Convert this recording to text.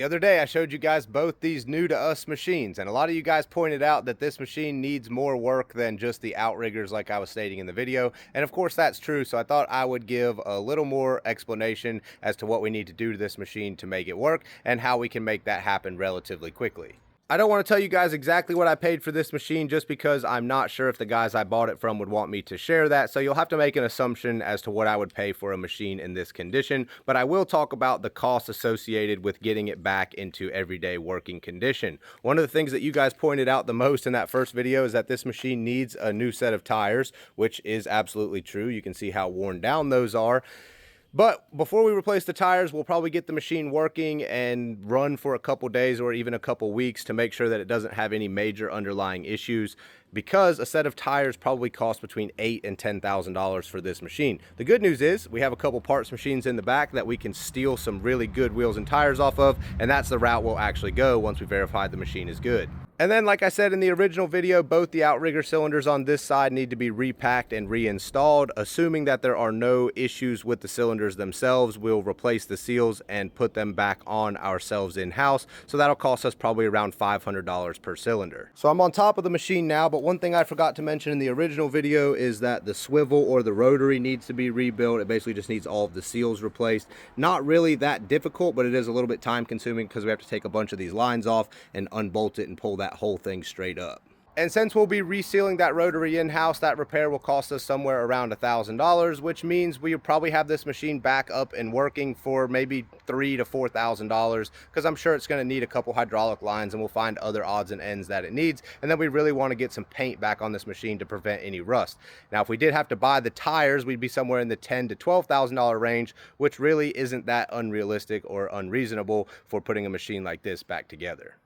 The other day I showed you guys both these new to us machines, and a lot of you guys pointed out that this machine needs more work than just the outriggers like I was stating in the video. And of course that's true, so I thought I would give a little more explanation as to what we need to do to this machine to make it work and how we can make that happen relatively quickly. I don't want to tell you guys exactly what I paid for this machine just because I'm not sure if the guys I bought it from would want me to share that, so you'll have to make an assumption as to what I would pay for a machine in this condition, but I will talk about the costs associated with getting it back into everyday working condition. One of the things that you guys pointed out the most in that first video is that this machine needs a new set of tires, which is absolutely true. You can see how worn down those are. But before we replace the tires, we'll probably get the machine working and run for a couple days or even a couple weeks to make sure that it doesn't have any major underlying issues, because a set of tires probably costs between $8,000 and $10,000 for this machine. The good news is we have a couple parts machines in the back that we can steal some really good wheels and tires off of, and that's the route we'll actually go once we verify the machine is good. And then, like I said in the original video, both the outrigger cylinders on this side need to be repacked and reinstalled. Assuming that there are no issues with the cylinders themselves, we'll replace the seals and put them back on ourselves in-house. So that'll cost us probably around $500 per cylinder. So I'm on top of the machine now, but one thing I forgot to mention in the original video is that the swivel or the rotary needs to be rebuilt. It basically just needs all of the seals replaced. Not really that difficult, but it is a little bit time consuming because we have to take a bunch of these lines off and unbolt it and pull that whole thing straight up. And since we'll be resealing that rotary in-house, that repair will cost us somewhere around $1,000, which means we'll probably have this machine back up and working for maybe $3,000 to $4,000, because I'm sure it's going to need a couple hydraulic lines, and we'll find other odds and ends that it needs. And then we really want to get some paint back on this machine to prevent any rust. Now, if we did have to buy the tires, we'd be somewhere in the $10,000 to $12,000 range, which really isn't that unrealistic or unreasonable for putting a machine like this back together.